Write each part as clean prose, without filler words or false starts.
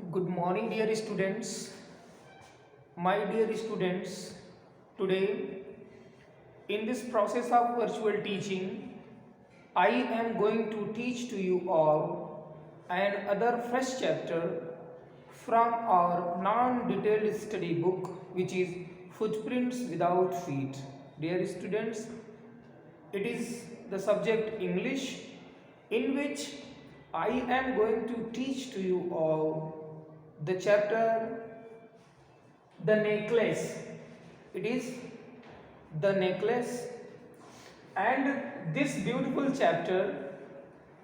Good morning, dear students. My dear students, today in this process of virtual teaching, I am going to teach to you all another fresh chapter from our non-detailed study book, which is Footprints Without Feet. Dear students, it is the subject English, in which I am going to teach to you all the chapter The Necklace. It is The Necklace, and this beautiful chapter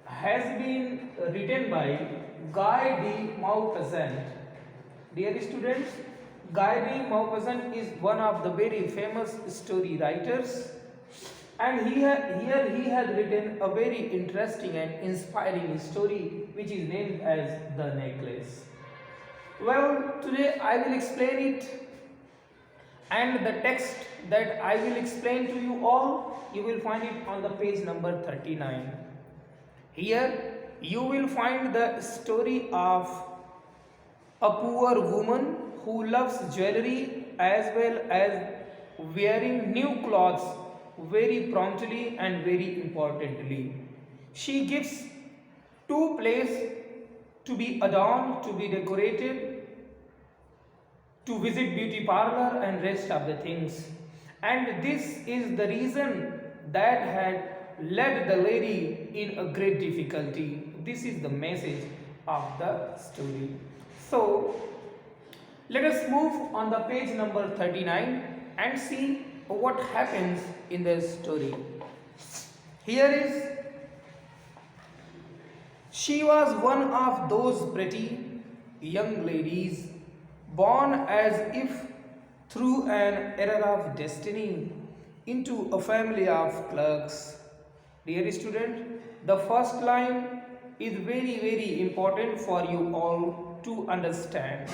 has been written by Guy de Maupassant. Dear students, Guy de Maupassant is one of the very famous story writers, and here he has written a very interesting and inspiring story which is named as The Necklace. Well, today I will explain it, and the text that I will explain to you all, you will find it on the page number 39. Here you will find the story of a poor woman who loves jewelry as well as wearing new clothes very promptly and very importantly. She gives two places to be adorned, to be decorated, to visit beauty parlor and rest of the things. And this is the reason that had led the lady in a great difficulty. This is the message of the story. So let us move on the page number 39 and see what happens in the story. Here is, she was one of those pretty young ladies born as if through an error of destiny into a family of clerks. Dear student, the first line is very important for you all to understand.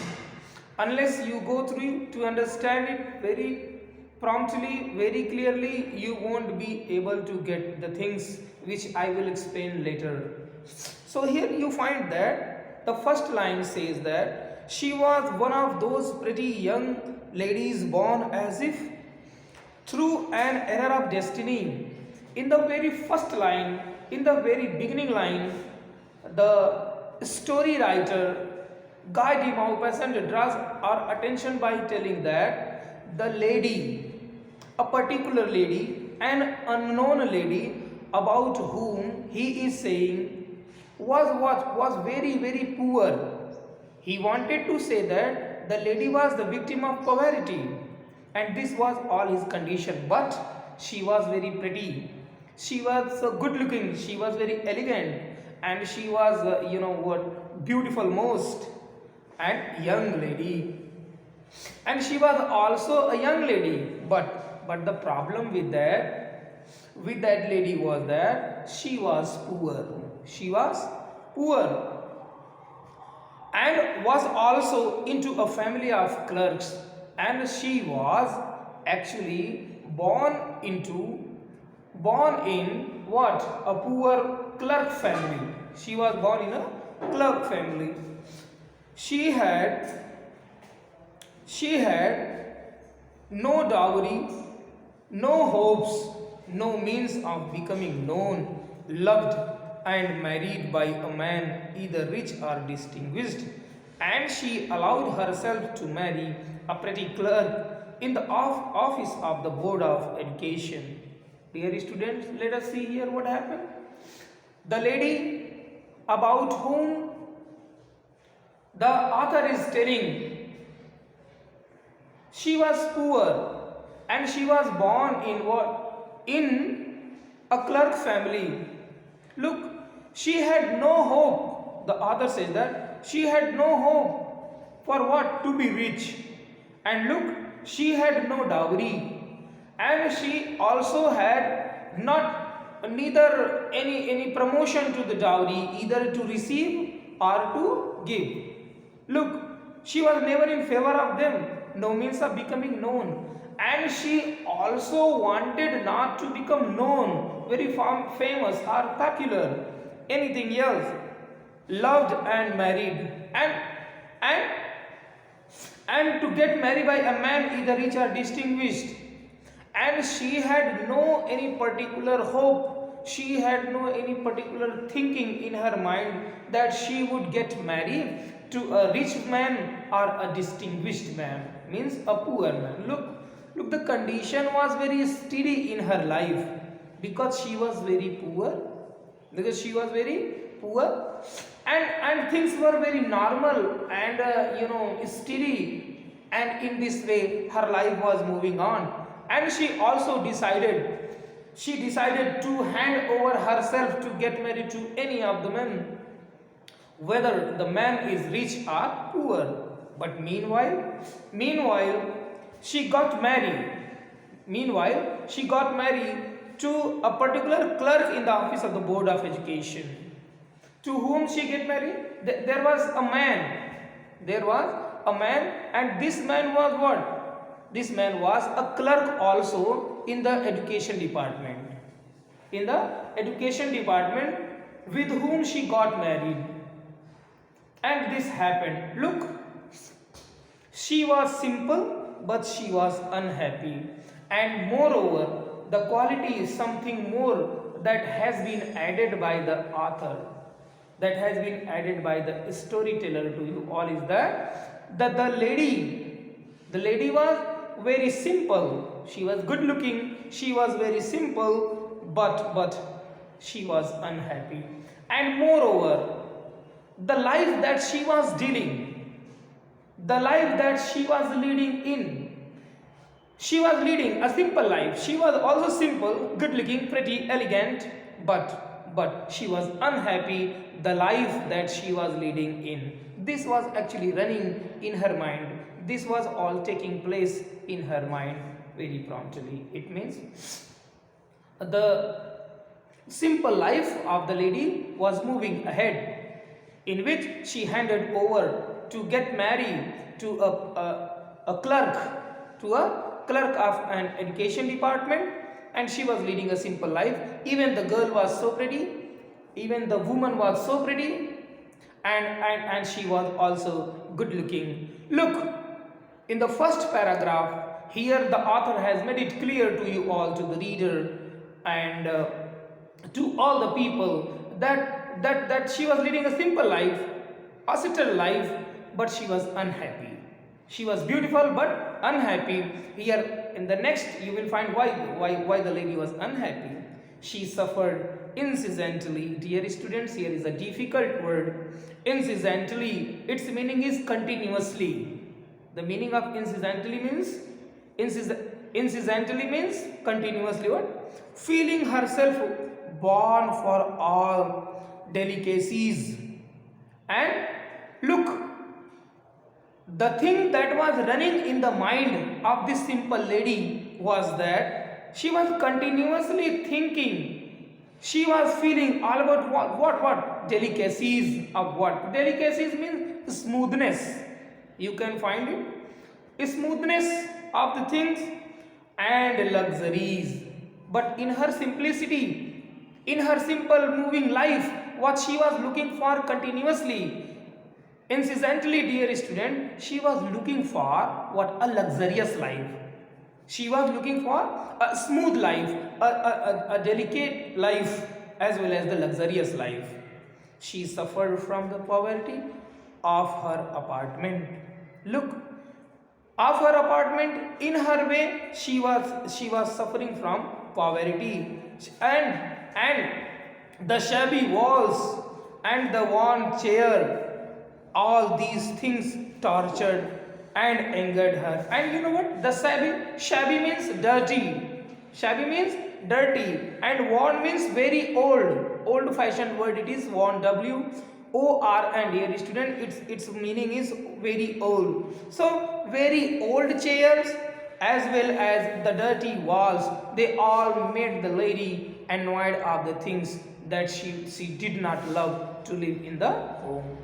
Unless you go through to understand it very promptly, very clearly, you won't be able to get the things which I will explain later. So here you find that the first line says that she was one of those pretty young ladies born as if through an error of destiny. In the very first line, in the very beginning line, the story writer Guy de Maupassant draws our attention by telling that the lady, a particular lady, an unknown lady about whom he is saying was very poor. He wanted to say that the lady was the victim of poverty, and this was all his condition. But she was very pretty, she was so good looking, she was very elegant, and she was beautiful most, and young lady, and she was also a young lady. But the problem with that lady was that she was poor. She was poor and was also into a family of clerks, and she was actually born in what, a poor clerk family. She was born in a clerk family. She had no dowry, no hopes, no means of becoming known, loved, and married by a man either rich or distinguished, and she allowed herself to marry a pretty clerk in the office of the Board of Education. Dear students, let us see here what happened. The lady about whom the author is telling, she was poor and she was born in what? In a clerk family. Look, she had no hope. The author says that she had no hope for what? To be rich. And look, she had no dowry. And she also had neither any promotion to the dowry, either to receive or to give. Look, she was never in favor of them, no means of becoming known. And she also wanted not to become known, very famous or popular, anything else. Loved and married, and and to get married by a man either rich or distinguished, and she had no any particular hope, she had no any particular thinking in her mind that she would get married to a rich man or a distinguished man, means a poor man. Look, the condition was very steady in her life because she was very poor, and things were very normal and steady, and in this way her life was moving on. And she also decided to hand over herself to get married to any of the men, whether the man is rich or poor. But meanwhile she got married to a particular clerk in the office of the Board of Education. To whom she get married? There was a man, and this man was what? This man was a clerk also in the education department. With whom she got married. And this happened. Look, she was simple, but she was unhappy. And moreover, the quality is something more that has been added by the author, that has been added by the storyteller to you all, is that the lady was very simple. She was good looking, she was very simple, but she was unhappy. And moreover, the life that she was leading a simple life. She was also simple, good looking, pretty, elegant, but she was unhappy. The life that she was leading in, this was actually running in her mind. This was all taking place in her mind very promptly. It means the simple life of the lady was moving ahead, in which she handed over to get married to a clerk of an education department, and she was leading a simple life. Even the girl was so pretty, even the woman was so pretty, and she was also good looking. Look, in the first paragraph here the author has made it clear to you all, to the reader and to all the people, that she was leading a simple life, a settled life, but she was unhappy. She was beautiful but unhappy. Here in the next you will find why the lady was unhappy. She suffered incessantly. Dear students, here is a difficult word. Incessantly, its meaning is continuously. The meaning of incessantly means continuously what? Feeling herself born for all delicacies. And look, the thing that was running in the mind of this simple lady was that she was continuously thinking. She was feeling all about what? Delicacies of what? Delicacies means smoothness. You can find it. Smoothness of the things and luxuries. But in her simplicity, in her simple moving life, what she was looking for continuously, incessantly, dear student, she was looking for what? A luxurious life. She was looking for a smooth life, a delicate life, as well as the luxurious life. She suffered from the poverty of her apartment. Look, of her apartment, in her way, she was suffering from poverty, and the shabby walls and the worn chair, all these things tortured and angered her. And you know what? The shabby means dirty. Shabby means dirty, and worn means very old fashioned word. It is worn, WOR, and dear student, its meaning is very old. So very old chairs as well as the dirty walls, they all made the lady annoyed of the things that she did not love to live in the home.